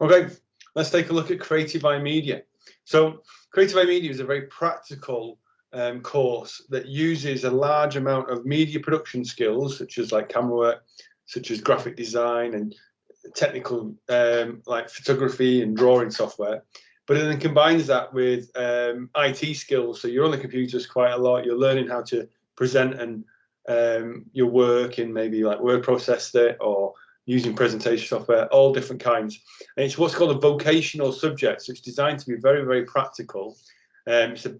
Okay, let's take a look at Creative iMedia. So Creative iMedia is a very practical course that uses a large amount of media production skills, such as like camera work, such as graphic design and technical like photography and drawing software, but it then combines that with IT skills. So you're on the computers quite a lot. You're learning how to present and your work in maybe like word processed it or using presentation software, all different kinds. And it's what's called a vocational subject. So it's designed to be very, very practical. It's a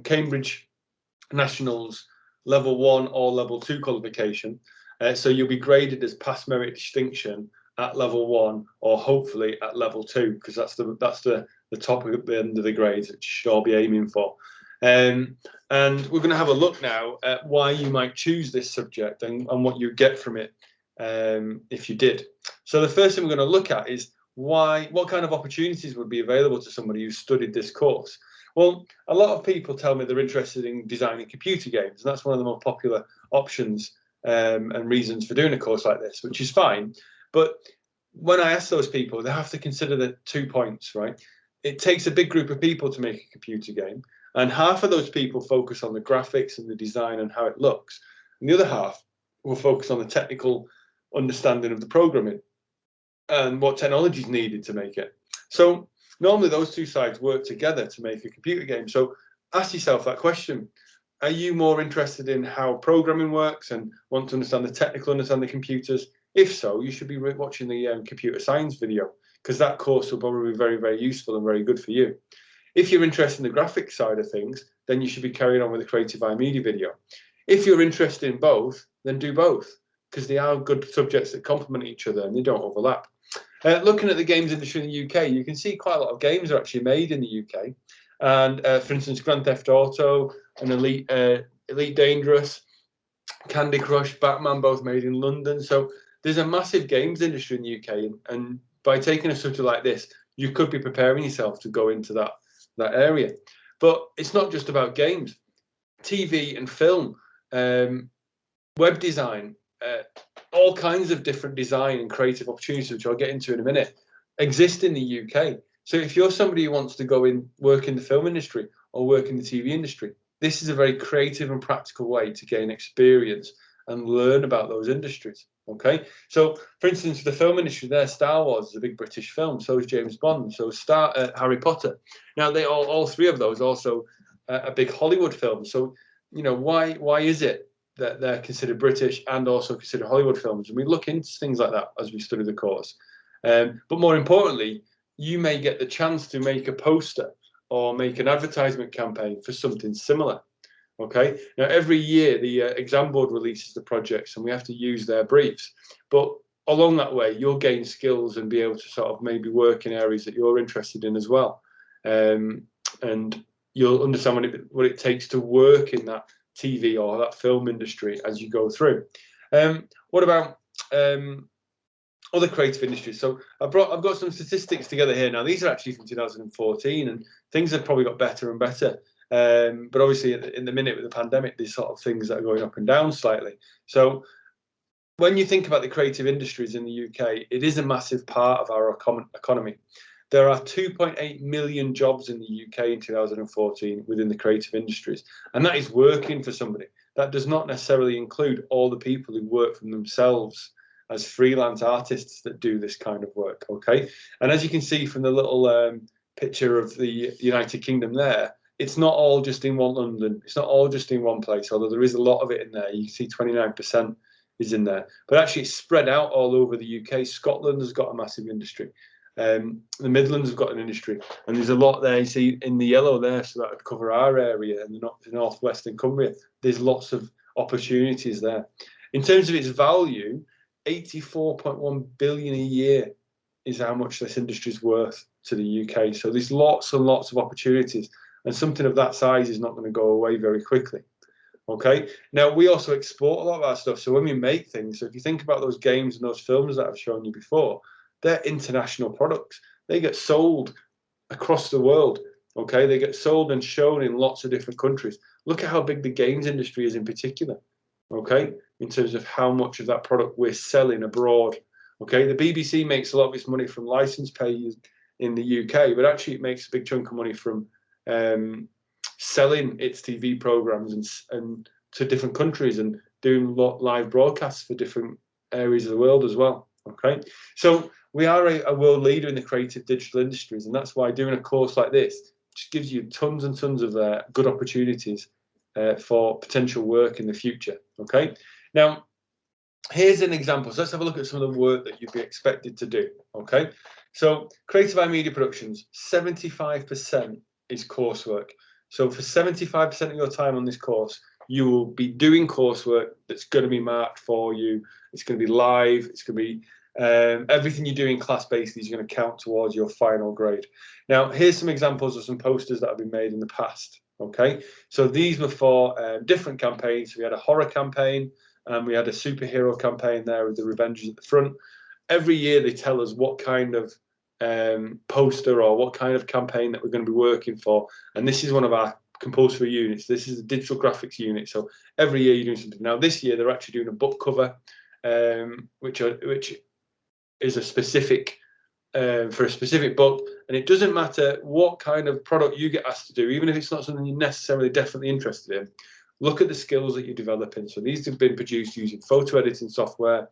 Cambridge Nationals level 1 or level 2 qualification. So you'll be graded as pass merit distinction at level 1 or hopefully at level 2, because that's the top of the end of the grades which you should all be aiming for. And we're going to have a look now at why you might choose this subject and what you get from it if you did. So the first thing we're going to look at is what kind of opportunities would be available to somebody who studied this course. Well, a lot of people tell me they're interested in designing computer games, and that's one of the more popular options and reasons for doing a course like this, which is fine. But when I ask those people, they have to consider the 2 points, right? It takes a big group of people to make a computer game, and half of those people focus on the graphics and the design and how it looks, and the other half will focus on the technical understanding of the programming and what technology is needed to make it. So normally those two sides work together to make a computer game. So ask yourself that question. Are you more interested in how programming works and want to understand the technical understanding of computers? If so, you should be watching the computer science video, because that course will probably be very, very useful and very good for you. If you're interested in the graphics side of things, then you should be carrying on with the Creative iMedia video. If you're interested in both, then do both, because they are good subjects that complement each other and they don't overlap. Looking at the games industry in the UK, you can see quite a lot of games are actually made in the UK. And for instance, Grand Theft Auto and Elite Dangerous, Candy Crush, Batman, both made in London. So there's a massive games industry in the UK. And by taking a subject like this, you could be preparing yourself to go into that area. But it's not just about games. TV and film, web design, all kinds of different design and creative opportunities, which I'll get into in a minute, exist in the UK. So if you're somebody who wants to go in, work in the film industry or work in the TV industry, this is a very creative and practical way to gain experience and learn about those industries. Okay, so for instance, the film industry there, Star Wars is a big British film, so is James Bond, so is Harry Potter. Now they all three of those also a big Hollywood film. So you know why is it that they're considered British and also considered Hollywood films? And we look into things like that as we study the course. But more importantly, you may get the chance to make a poster or make an advertisement campaign for something similar. Okay. Now, every year the exam board releases the projects and we have to use their briefs. But along that way, you'll gain skills and be able to sort of maybe work in areas that you're interested in as well. And you'll understand what it takes to work in that TV or that film industry as you go through. What about other creative industries? So I've got some statistics together here now. These are actually from 2014, and things have probably got better and better. But obviously, in the minute with the pandemic, these sort of things that are going up and down slightly. So when you think about the creative industries in the UK, it is a massive part of our economy. There are 2.8 million jobs in the UK in 2014 within the creative industries, and that is working for somebody. That does not necessarily include all the people who work for themselves as freelance artists that do this kind of work, okay? And as you can see from the little picture of the United Kingdom there, it's not all just in London. It's not all just in one place, although there is a lot of it in there. You can see 29% is in there. But actually, it's spread out all over the UK. Scotland has got a massive industry. The Midlands have got an industry. And there's a lot there, you see, in the yellow there, so that would cover our area and the northwest and Cumbria. There's lots of opportunities there. In terms of its value, 84.1 billion a year is how much this industry is worth to the UK. So there's lots and lots of opportunities. And something of that size is not going to go away very quickly. Okay. Now, we also export a lot of our stuff. So when we make things, so if you think about those games and those films that I've shown you before, they're international products. They get sold across the world. Okay. They get sold and shown in lots of different countries. Look at how big the games industry is in particular. Okay. In terms of how much of that product we're selling abroad Okay, the BBC makes a lot of its money from license pay in the UK, but actually it makes a big chunk of money from selling its TV programs and to different countries and doing live broadcasts for different areas of the world as well. Okay, so we are a world leader in the creative digital industries, and that's why doing a course like this just gives you tons and tons of good opportunities for potential work in the future. Okay, now here's an example. So let's have a look at some of the work that you'd be expected to do. Okay, so creative iMedia productions, 75% is coursework. So for 75% of your time on this course, you will be doing coursework that's going to be marked for you. It's going to be live. It's going to be everything you do in class basically is going to count towards your final grade. Now, here's some examples of some posters that have been made in the past. Okay, so these were for different campaigns. So we had a horror campaign, and we had a superhero campaign there with the Revengers at the front. Every year they tell us what kind of poster or what kind of campaign that we're going to be working for, and this is one of our compulsory units. This is a digital graphics unit, so every year you're doing something. Now this year they're actually doing a book cover, which is a specific for a specific book, and it doesn't matter what kind of product you get asked to do, even if it's not something you're necessarily definitely interested in. Look at the skills that you're developing. So these have been produced using photo editing software,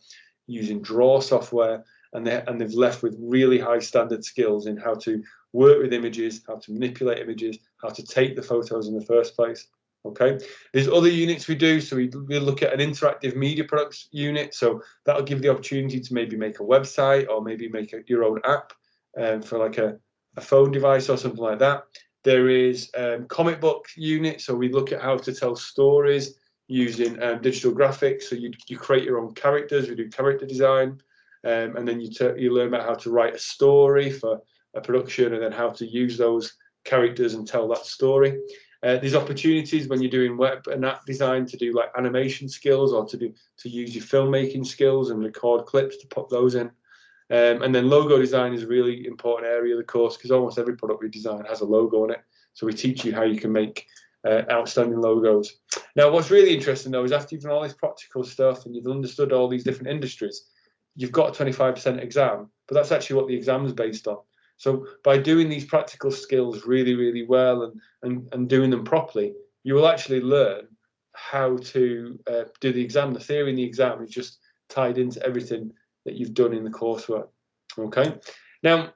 using draw software, and they've left with really high standard skills in how to work with images, how to manipulate images, how to take the photos in the first place. Okay, there's other units we do. So we look at an interactive media products unit. So that'll give you the opportunity to maybe make a website or maybe make your own app for like a phone device or something like that. There is comic book unit. So we look at how to tell stories using digital graphics. So you create your own characters. We do character design, and then you learn about how to write a story for a production, and then how to use those characters and tell that story. There's opportunities when you're doing web and app design to do like animation skills, or to use your filmmaking skills and record clips to put those in. And then logo design is a really important area of the course, because almost every product we design has a logo on it. So we teach you how you can make outstanding logos. Now, what's really interesting though is after you've done all this practical stuff and you've understood all these different industries, you've got a 25% exam, but that's actually what the exam is based on. So by doing these practical skills really, really well and doing them properly, you will actually learn how to do the exam. The theory in the exam is just tied into everything that you've done in the coursework. Okay. Now,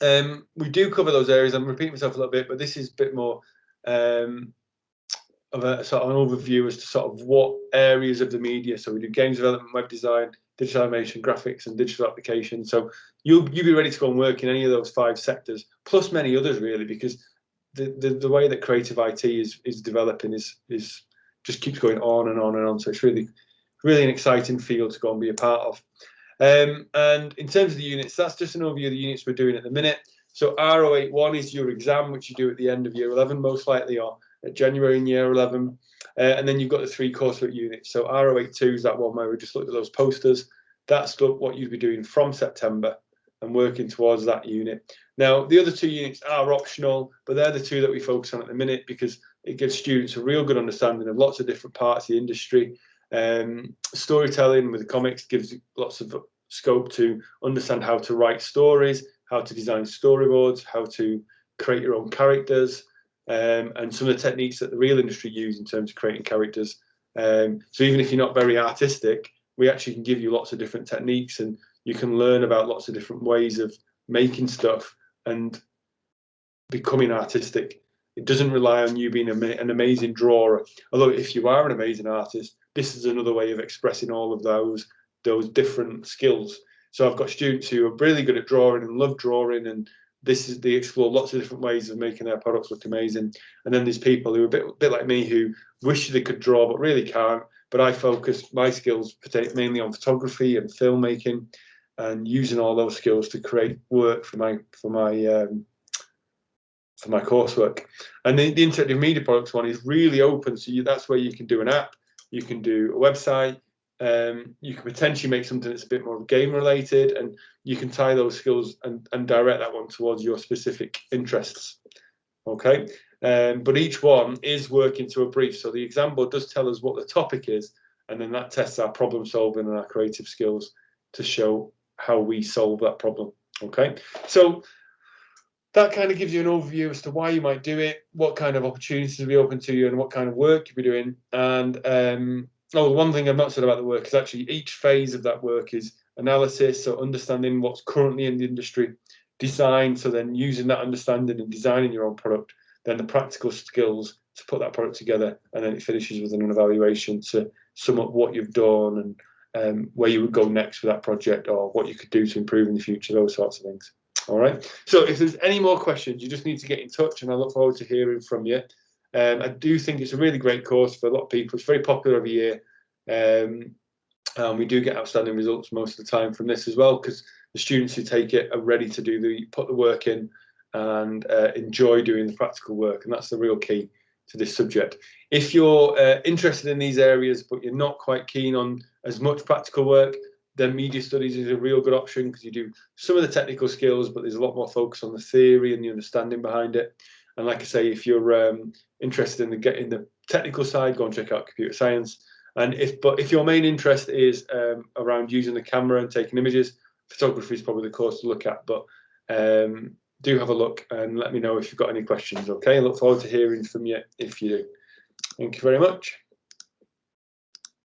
we do cover those areas. I'm repeating myself a little bit, but this is a bit more of a sort of an overview as to sort of what areas of the media. So we do games development, web design, digital animation, graphics, and digital applications. So you'll be ready to go and work in any of those 5 sectors, plus many others really, because the way that creative IT is developing is just keeps going on and on and on. So it's really an exciting field to go and be a part of. And in terms of the units, that's just an overview of the units we're doing at the minute. So R081 is your exam, which you do at the end of year 11, most likely, or at January in year 11. And then you've got the 3 coursework units. So R082 is that one where we just looked at those posters. That's what you'd be doing from September and working towards that unit. Now, the other 2 units are optional, but they're the 2 that we focus on at the minute, because it gives students a real good understanding of lots of different parts of the industry. Storytelling with the comics gives lots of scope to understand how to write stories, how to design storyboards, how to create your own characters, and some of the techniques that the real industry use in terms of creating characters. So even if you're not very artistic, we actually can give you lots of different techniques, and you can learn about lots of different ways of making stuff and becoming artistic. It doesn't rely on you being an amazing drawer. Although if you are an amazing artist, this is another way of expressing all of those different skills. So I've got students who are really good at drawing and love drawing, and they explore lots of different ways of making their products look amazing. And then there's people who are a bit like me, who wish they could draw but really can't. But I focus my skills mainly on photography and filmmaking, and using all those skills to create work for my coursework. And the interactive media products one is really open. So that's where you can do an app, you can do a website, you can potentially make something that's a bit more game related, and you can tie those skills and direct that one towards your specific interests. Okay. But each one is working to a brief. So the exam board does tell us what the topic is, and then that tests our problem solving and our creative skills to show how we solve that problem. Okay, so that kind of gives you an overview as to why you might do it, what kind of opportunities will be open to you, and what kind of work you'll be doing. And oh, one thing I've not said about the work is actually each phase of that work is analysis, so understanding what's currently in the industry, design, so then using that understanding and designing your own product, then the practical skills to put that product together, and then it finishes with an evaluation to sum up what you've done and where you would go next with that project, or what you could do to improve in the future, those sorts of things. All right. So if there's any more questions, you just need to get in touch, and I look forward to hearing from you. I do think it's a really great course for a lot of people. It's very popular every year. And we do get outstanding results most of the time from this as well, because the students who take it are ready to put the work in and enjoy doing the practical work. And that's the real key to this subject. If you're interested in these areas, but you're not quite keen on as much practical work, then media studies is a real good option, because you do some of the technical skills, but there's a lot more focus on the theory and the understanding behind it. And like I say, if you're interested in the technical side, go and check out computer science. And if your main interest is around using the camera and taking images, photography is probably the course to look at. But do have a look and let me know if you've got any questions. Okay, I look forward to hearing from you if you do. Thank you very much.